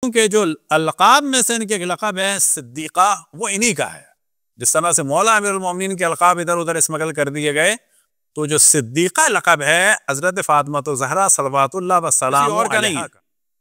کیونکہ جو القاب میں سے ان کے لقب ہے صدیقہ وہ انہی کا ہے. جس طرح سے مولا امیر المومنین کے القاب ادھر ادھر اسمگل کر دیے گئے، تو جو صدیقہ لقب ہے حضرت فاطمہ زہرا صلوات اللہ وسلام علیہا کا،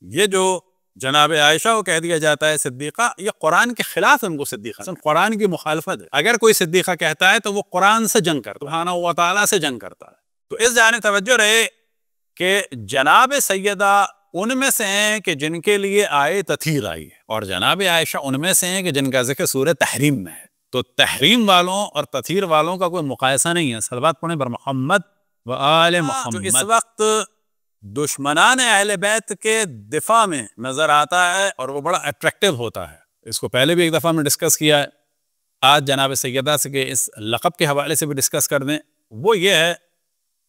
یہ جو جناب عائشہ کو کہہ دیا جاتا ہے صدیقہ، یہ قرآن کے خلاف ان کو صدیقہ، قرآن کی مخالفت ہے. اگر کوئی صدیقہ کہتا ہے تو وہ قرآن سے جنگ کرتا ہے، سبحانہ و تعالیٰ سے جنگ کرتا ہے. تو اس جانب توجہ رہے کہ جناب سیدہ ان میں سے ہیں کہ جن کے لیے آئے تطہیر آئی ہے، اور جناب عائشہ ان میں سے ہیں کہ جن کا ذکر سورہ تحریم میں ہے. تو تحریم والوں اور تطہیر والوں کا کوئی مقایسہ نہیں ہے. صلوات پڑھیں بر محمد و آل محمد. جو اس وقت دشمنان اہل بیت کے دفاع میں نظر آتا ہے اور وہ بڑا اٹریکٹیو ہوتا ہے، اس کو پہلے بھی ایک دفعہ میں ڈسکس کیا ہے، آج جناب سیدہ سے کہ اس لقب کے حوالے سے بھی ڈسکس کر دیں. وہ یہ ہے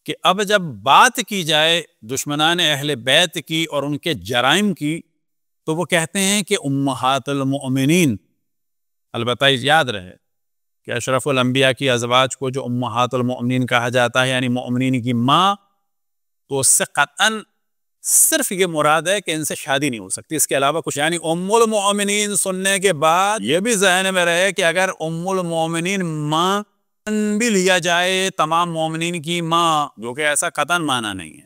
کہ اب جب بات کی جائے دشمنان اہل بیت کی اور ان کے جرائم کی، تو وہ کہتے ہیں کہ امہات المؤمنین. البتہ یاد رہے کہ اشرف الانبیاء کی ازواج کو جو امہات المؤمنین کہا جاتا ہے، یعنی مؤمنین کی ماں، تو اس سے قطعاً صرف یہ مراد ہے کہ ان سے شادی نہیں ہو سکتی، اس کے علاوہ کچھ. یعنی ام المؤمنین سننے کے بعد یہ بھی ذہن میں رہے کہ اگر ام المؤمنین ماں بھی لیا جائے تمام مومنین کی ماں، جو کہ ایسا قطعاً معنی نہیں ہے،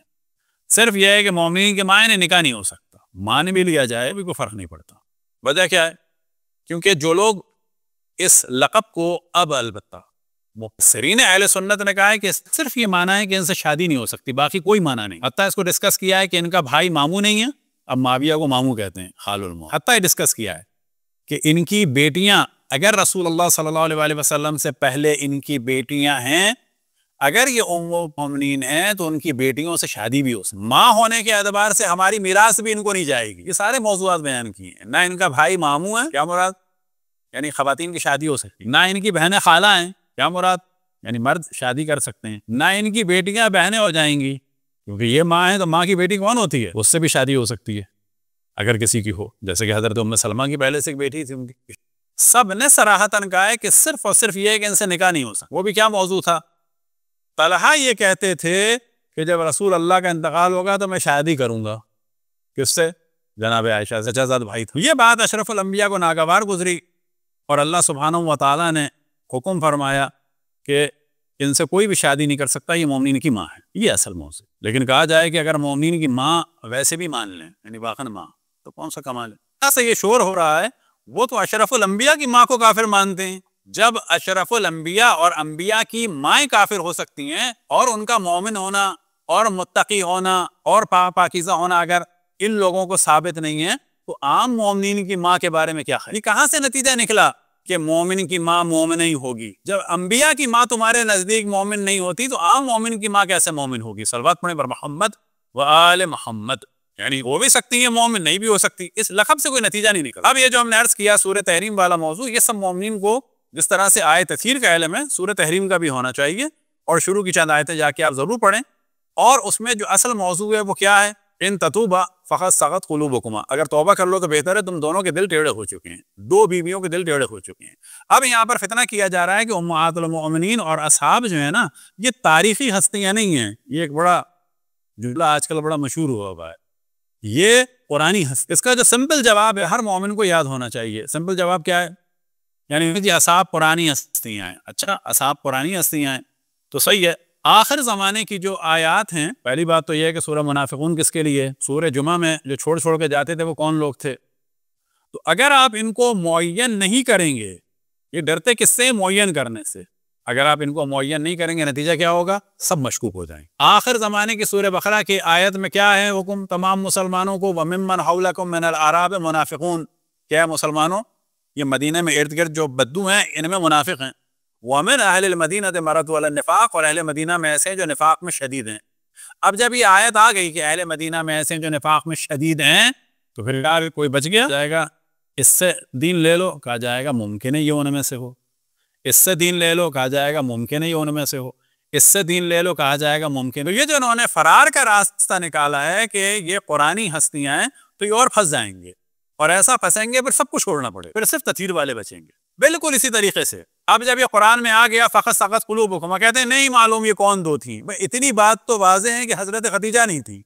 صرف یہ ہے کہ مومنین کے ماں نے نکاح نہیں ہو سکتا. ماں نے بھی لیا جائے بھی کوئی فرق نہیں پڑتا. وجہ کیا ہے؟ کیونکہ جو لوگ اس لقب کو اب البتہ مفسرین اہل سنت نے کہا ہے کہ صرف یہ معنی ہے کہ ان سے شادی نہیں ہو سکتی، باقی کوئی معنی نہیں. حتیٰ اس کو ڈسکس کیا ہے کہ ان کا بھائی ماموں نہیں ہے، اب معاویہ کو ماموں کہتے ہیں، خال المو. حتیٰ یہ ڈسکس کیا ہے کہ ان کی بیٹیاں اگر رسول اللہ صلی اللہ علیہ وسلم سے پہلے ان کی بیٹیاں ہیں، اگر یہ ام المؤمنین ہیں تو ان کی بیٹیوں سے شادی بھی ہو سکتی. ماں ہونے کے اعتبار سے ہماری میراث بھی ان کو نہیں جائے گی. یہ سارے موضوعات بیان کیے ہیں. نہ ان کا بھائی ماموں ہے، کیا مراد؟ یعنی خواتین کی شادی ہو سکتی. نہ ان کی بہنیں خالہ ہیں، کیا مراد؟ یعنی مرد شادی کر سکتے ہیں. نہ ان کی بیٹیاں بہنیں ہو جائیں گی، کیونکہ یہ ماں ہے تو ماں کی بیٹی کون ہوتی ہے؟ اس سے بھی شادی ہو سکتی ہے اگر کسی کی ہو، جیسے کہ حضرت ام سلمہ کی پہلے سے ایک بیٹی تھی ان کی. سب نے صراحتاً کہا ہے کہ صرف اور صرف یہ ہے کہ ان سے نکاح نہیں ہو سکتا. وہ بھی کیا موضوع تھا؟ طلحہ یہ کہتے تھے کہ جب رسول اللہ کا انتقال ہوگا تو میں شادی کروں گا. کس سے؟ جناب عائشہ سے، چچا زاد بھائی تھا. یہ بات اشرف الانبیاء کو ناگوار گزری اور اللہ سبحانہ و تعالیٰ نے حکم فرمایا کہ ان سے کوئی بھی شادی نہیں کر سکتا، یہ مومنین کی ماں ہے. یہ اصل موضوع. لیکن کہا جائے کہ اگر مومنین کی ماں ویسے بھی مان لیں، یعنی واقعاً ماں، تو کون سا کمال ہے؟ ایسا یہ شور ہو رہا ہے، وہ تو اشرف الانبیاء کی ماں کو کافر مانتے ہیں. جب اشرف الانبیاء اور انبیاء کی مائیں کافر ہو سکتی ہیں، اور ان کا مومن ہونا اور متقی ہونا اور پاکیزہ ہونا اگر ان لوگوں کو ثابت نہیں ہے، تو عام مومنین کی ماں کے بارے میں کیا خیال؟ یہ کہاں سے نتیجہ نکلا کہ مومن کی ماں مومن نہیں ہوگی؟ جب انبیاء کی ماں تمہارے نزدیک مومن نہیں ہوتی تو عام مومن کی ماں کیسے مومن ہوگی؟ صلوات پڑھیں بر محمد و آل محمد. یعنی ہو بھی سکتی ہے مومن، نہیں بھی ہو سکتی. اس لقب سے کوئی نتیجہ نہیں نکلا. اب یہ جو ہم نے عرض کیا سورہ تحریم والا موضوع، یہ سب مومنین کو جس طرح سے آیت تطہیر کا علم ہے، سورہ تحریم کا بھی ہونا چاہیے. اور شروع کی چند آیتیں جا کے آپ ضرور پڑھیں. اور اس میں جو اصل موضوع ہے وہ کیا ہے؟ ان تتوبا فقط صغت قلوبکما. اگر توبہ کر لو تو بہتر ہے، تم دونوں کے دل ٹیڑھے ہو چکے ہیں، دو بیویوں کے دل ٹیڑھے ہو چکے ہیں. اب یہاں پر فتنہ کیا جا رہا ہے کہ امہات المؤمنین اور اصحاب جو ہے نا، یہ تاریخی ہستیاں نہیں ہیں. یہ ایک بڑا جملہ آج کل بڑا مشہور ہوا ہے، یہ قرآنی ہستی. اس کا جو سمپل جواب ہے ہر مومن کو یاد ہونا چاہیے. سمپل جواب کیا ہے؟ یعنی جی اصحاب پرانی ہستیاں ہیں. اچھا اصحاب پرانی ہستیاں ہیں تو صحیح ہے. آخر زمانے کی جو آیات ہیں، پہلی بات تو یہ ہے کہ سورہ منافقون کس کے لیے؟ سورہ جمعہ میں جو چھوڑ کے جاتے تھے وہ کون لوگ تھے؟ تو اگر آپ ان کو معین نہیں کریں گے، یہ ڈرتے کس سے؟ معین کرنے سے. اگر آپ ان کو معین نہیں کریں گے نتیجہ کیا ہوگا؟ سب مشکوک ہو جائیں. آخر زمانے کی سورہ بقرہ کی آیت میں کیا ہے حکم تمام مسلمانوں کو؟ وَمِمَّنْ حَوْلَكُمْ مِنَ الْأَعْرَابِ مُنَافِقُونَ. کیا ہے مسلمانوں؟ یہ مدینہ میں ارد گرد جو بدو ہیں ان میں منافق ہیں. وَمِنْ أَهْلِ الْمَدِينَةِ مَرَضُوا عَلَى النِّفَاقِ. اور اہل مدینہ میں ایسے ہیں جو نفاق میں شدید ہیں. اب جب یہ آیت آ گئی کہ اہل مدینہ میں ایسے ہیں جو نفاق میں شدید ہیں، تو پھر یار کوئی بچ گیا جائے گا اس سے دین لے لو، کہا جائے گا ممکن ہے یہ ان میں سے ہو. اس سے دین لے لو، کہا جائے گا ممکن ہے یہ ان میں سے ہو. اس سے دین لے لو، کہا جائے گا ممکن ہے. تو یہ جو انہوں نے فرار کا راستہ نکالا ہے کہ یہ قرآنی ہستیاں ہیں، تو یہ اور پھنس جائیں گے، اور ایسا پھنسیں گے پھر سب کو چھوڑنا پڑے، پھر صرف تطہیر والے بچیں گے. بالکل اسی طریقے سے اب جب یہ قرآن میں آ گیا فقط صغت قلوبکم، کہتے ہیں نہیں معلوم یہ کون دو تھیں. اتنی بات تو واضح ہے کہ حضرت خدیجہ نہیں تھی.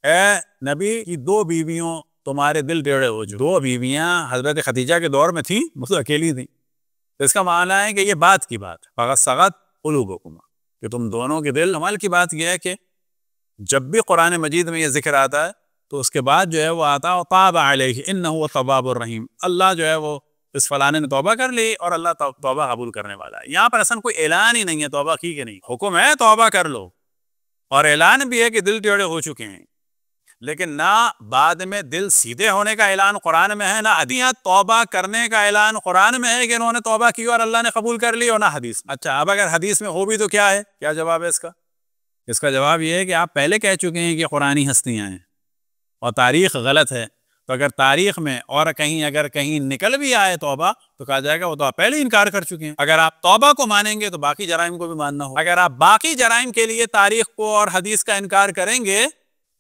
اے نبی کی دو بیویوں تمہارے دل ٹیڑھے ہو چکے. 2 بیویاں حضرت خدیجہ کے دور میں تھیں، وہ تو اکیلی تھیں. تو اس کا معنی ہے کہ یہ بات کی بات فقط سغت قلوبکما، کہ تم دونوں کے دل. عمل کی بات یہ ہے کہ جب بھی قرآن مجید میں یہ ذکر آتا ہے تو اس کے بعد جو ہے وہ آتا ہے طاب علیہ انہ هو التواب الرحیم. اللہ جو ہے وہ اس فلانے نے توبہ کر لی اور اللہ توبہ قبول کرنے والا ہے. یہاں پر اصلا کوئی اعلان ہی نہیں ہے توبہ کی کہ نہیں. حکم ہے توبہ کر لو، اور اعلان بھی ہے کہ دل ٹیڑھے ہو چکے ہیں، لیکن نہ بعد میں دل سیدھے ہونے کا اعلان قرآن میں ہے، نہ ادیات توبہ کرنے کا اعلان قرآن میں ہے کہ انہوں نے توبہ کی اور اللہ نے قبول کر لی، اور نہ حدیث. اچھا اب اگر حدیث میں ہو بھی تو کیا ہے، کیا جواب ہے اس کا؟ اس کا جواب یہ ہے کہ آپ پہلے کہہ چکے ہیں کہ قرآنی ہستیاں ہیں اور تاریخ غلط ہے. تو اگر تاریخ میں اور اگر کہیں نکل بھی آئے توبہ تو کہا جائے گا وہ تو آپ پہلے انکار کر چکے ہیں. اگر آپ توبہ کو مانیں گے تو باقی جرائم کو بھی ماننا ہو. اگر آپ باقی جرائم کے لیے تاریخ کو اور حدیث کا انکار کریں گے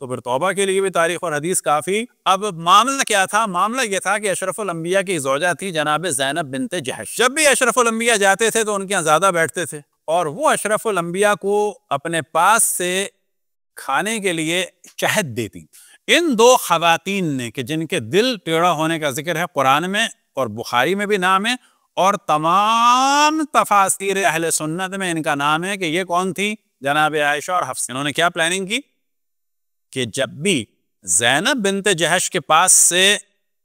تو پھر توبہ کے لیے بھی تاریخ اور حدیث کافی. اب معاملہ کیا تھا؟ معاملہ یہ تھا کہ اشرف الانبیاء کی زوجہ تھی جناب زینب بنت جہش. جب بھی اشرف الانبیاء جاتے تھے تو ان کے یہاں زیادہ بیٹھتے تھے، اور وہ اشرف الانبیاء کو اپنے پاس سے کھانے کے لیے شہد دیتی. ان 2 خواتین نے کہ جن کے دل ٹیڑھا ہونے کا ذکر ہے قرآن میں اور بخاری میں بھی نام ہے، اور تمام تفاسیر اہل سنت میں ان کا نام ہے کہ یہ کون تھی؟ جناب عائشہ اور حفصہ. انہوں نے کیا پلاننگ کی کہ جب بھی زینب بنت جہش کے پاس سے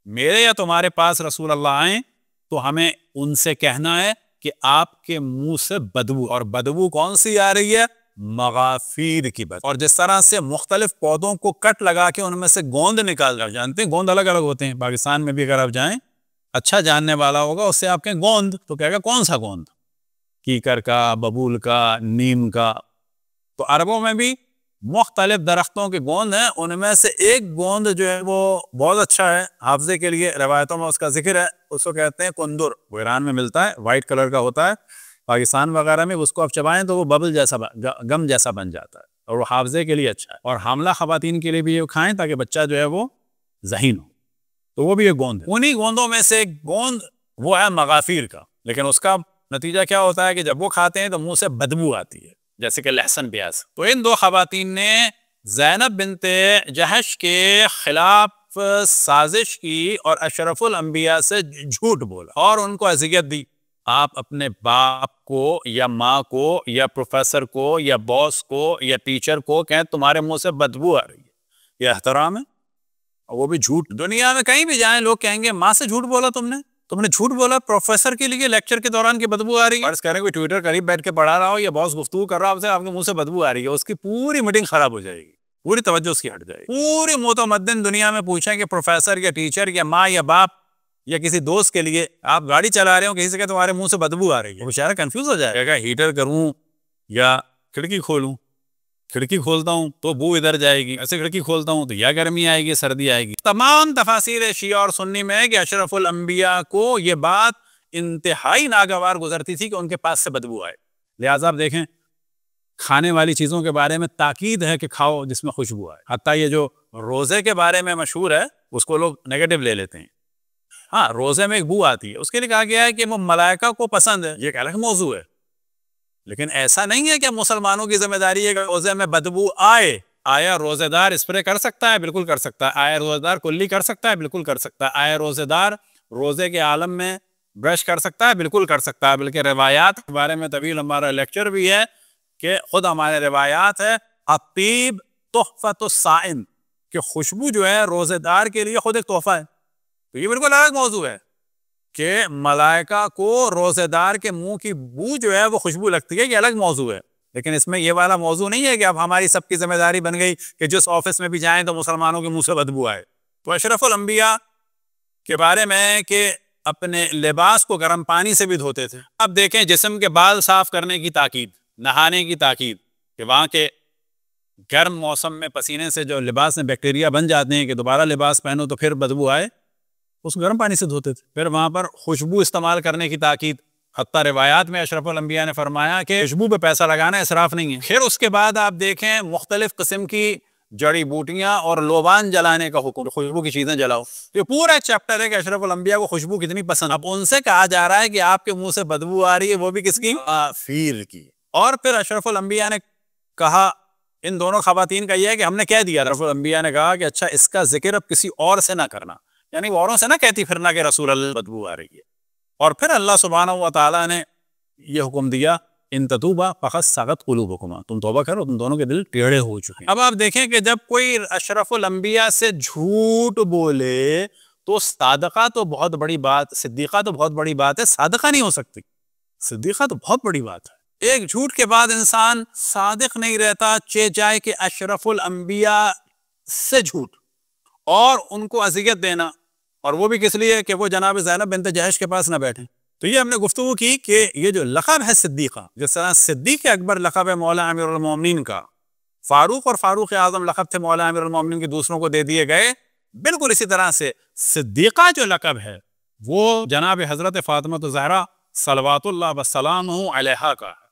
میرے یا تمہارے پاس رسول اللہ آئیں تو ہمیں ان سے کہنا ہے کہ آپ کے منہ سے بدبو، اور بدبو کون سی آ رہی ہے؟ مغافیر کی بدبو. اور جس طرح سے مختلف پودوں کو کٹ لگا کے ان میں سے گوند نکال جاؤ، جانتے ہیں گوند الگ الگ ہوتے ہیں. پاکستان میں بھی اگر آپ جائیں، اچھا جاننے والا ہوگا اس سے آپ کہیں گوند تو کہے گا کون سا گوند؟ کیکر کا، ببول کا، نیم کا. تو عربوں میں بھی مختلف درختوں کے گوند ہیں، ان میں سے ایک گوند جو ہے وہ بہت اچھا ہے حافظے کے لیے، روایتوں میں اس کا ذکر ہے، اس کو کہتے ہیں کندر. وہ ایران میں ملتا ہے، وائٹ کلر کا ہوتا ہے. پاکستان وغیرہ میں اس کو آپ چبائیں تو وہ ببل جیسا گم جیسا بن جاتا ہے، اور وہ حافظے کے لیے اچھا ہے. اور حاملہ خواتین کے لیے بھی یہ کھائیں تاکہ بچہ جو ہے وہ ذہین ہو. تو وہ بھی ایک گوند ہے. انہی گوندوں میں سے ایک گوند وہ ہے مغافیر کا. لیکن اس کا نتیجہ کیا ہوتا ہے کہ جب وہ کھاتے ہیں تو منہ سے بدبو آتی ہے، جیسے کہ لہسن پیاز. تو ان 2 خواتین نے زینب بنت جہش کے خلاف سازش کی اور اشرف الانبیاء سے جھوٹ بولا اور ان کو اذیت دی. آپ اپنے باپ کو یا ماں کو یا پروفیسر کو یا باس کو یا ٹیچر کو کہیں تمہارے منہ سے بدبو آ رہی ہے، یہ احترام ہے؟ اور وہ بھی جھوٹ. دنیا میں کہیں بھی جائیں لوگ کہیں گے ماں سے جھوٹ بولا تم نے جھوٹ بولا پروفیسر کے لیے لیکچر کے دوران کی بدبو آ رہی ہے. فرض کریں کوئی ٹویٹر قریب بیٹھ کے پڑھا رہا ہو یا باس گفتگو کر رہا ہو، آپ کے منہ سے بدبو آ رہی ہے، اس کی پوری میٹنگ خراب ہو جائے گی، پوری توجہ اس کی ہٹ جائے گی. پوری متمدن دنیا میں پوچھیں کہ پروفیسر یا ٹیچر یا ماں یا باپ یا کسی دوست کے لیے آپ گاڑی چلا رہے ہو، کسی سے کہ تمہارے منہ سے بدبو آ رہی ہے، وہ بیچارہ کنفیوز ہو جائے گا، ہیٹر کروں یا کھڑکی کھولوں؟ کھڑکی کھولتا ہوں تو بو ادھر جائے گی، ایسے کھڑکی کھولتا ہوں تو یا گرمی آئے گی سردی آئے گی. تمام تفاسیر شیعہ اور سنی میں ہے کہ اشرف الانبیاء کو یہ بات انتہائی ناگوار گزرتی تھی کہ ان کے پاس سے بدبو آئے. لہٰذا آپ دیکھیں کھانے والی چیزوں کے بارے میں تاکید ہے کہ کھاؤ جس میں خوشبو آئے. حتیٰ یہ جو روزے کے بارے میں مشہور ہے اس کو لوگ نیگیٹو لے لیتے ہیں. ہاں روزے میں ایک بو آتی ہے، اس کے لیے کہا گیا ہے کہ وہ ملائکہ کو پسند ہے، یہ ایک الگ موضوع ہے. لیکن ایسا نہیں ہے کہ مسلمانوں کی ذمہ داری ہے کہ روزے میں بدبو آئے. آیا روزے دار اسپرے کر سکتا ہے؟ بالکل کر سکتا ہے. آیا روزے دار کلی کر سکتا ہے؟ بالکل کر سکتا ہے. آیا روزے دار روزے کے عالم میں برش کر سکتا ہے؟ بالکل کر سکتا ہے. بلکہ روایات کے بارے میں طویل ہمارا لیکچر بھی ہے کہ خود ہمارے روایات ہے الطیب تحفۃ الصائم، کہ خوشبو جو ہے روزے دار کے لیے خود ایک تحفہ ہے. تو یہ بالکل الگ موضوع ہے کہ ملائکہ کو روزے دار کے منہ کی بو جو ہے وہ خوشبو لگتی ہے، یہ الگ موضوع ہے. لیکن اس میں یہ والا موضوع نہیں ہے کہ اب ہماری سب کی ذمہ داری بن گئی کہ جس آفس میں بھی جائیں تو مسلمانوں کے منہ سے بدبو آئے. تو اشرف الانبیاء کے بارے میں کہ اپنے لباس کو گرم پانی سے بھی دھوتے تھے. اب دیکھیں جسم کے بال صاف کرنے کی تاکید، نہانے کی تاکید، کہ وہاں کے گرم موسم میں پسینے سے جو لباس میں بیکٹیریا بن جاتے ہیں کہ دوبارہ لباس پہنو تو پھر بدبو آئے، اس کو گرم پانی سے دھوتے تھے. پھر وہاں پر خوشبو استعمال کرنے کی تاکید، حتیٰ روایات میں اشرف الانبیاء نے فرمایا کہ خوشبو پہ پیسہ لگانا اسراف نہیں ہے. پھر اس کے بعد آپ دیکھیں مختلف قسم کی جڑی بوٹیاں اور لوبان جلانے کا حکم، خوشبو کی چیزیں جلاؤ. یہ پورا ایک چیپٹر ہے کہ اشرف الانبیاء کو خوشبو کتنی پسند. اب ان سے کہا جا رہا ہے کہ آپ کے منہ سے بدبو آ رہی ہے، وہ بھی کس کی؟ کافر کی. اور پھر اشرف الانبیاء نے کہا ان دونوں خواتین کا یہ ہے کہ ہم نے کہہ دیا، رسول الانبیاء نے کہا کہ اچھا اس کا ذکر اب کسی اور سے نہ کرنا، یعنی وہ اوروں سے نہ کہتی پھرنا کہ رسول اللہ بدبو آ رہی ہے۔ اور پھر اللہ سبحانہ و تعالیٰ نے یہ حکم دیا ان تتوبا فقد صغت قلوبکما، تم توبہ کرو، تم دونوں کے دل ٹیڑھے ہو چکے ہیں۔ اب آپ دیکھیں کہ جب کوئی اشرف الانبیاء سے جھوٹ بولے تو صادقہ تو بہت بڑی بات، صدیقہ تو بہت بڑی بات ہے، صادقہ نہیں ہو سکتی، صدیقہ تو بہت بڑی بات ہے۔ ایک جھوٹ کے بعد انسان صادق نہیں رہتا، جائے کہ اشرف الانبیاء سے جھوٹ اور ان کو اذیت دینا، اور وہ بھی کس لیے کہ وہ جناب زینب بنت جہش کے پاس نہ بیٹھیں۔ تو یہ ہم نے گفتگو کی کہ یہ جو لقب ہے صدیقہ، جس طرح صدیق اکبر لقب ہے مولا امیر المومنین کا، فاروق اور فاروق اعظم لقب تھے مولا امیر المومنین کے دوسروں کو دے دیے گئے، بالکل اسی طرح سے صدیقہ جو لقب ہے وہ جناب حضرت فاطمہ الزہرا صلوات اللہ وسلامہ علیہا کا ہے۔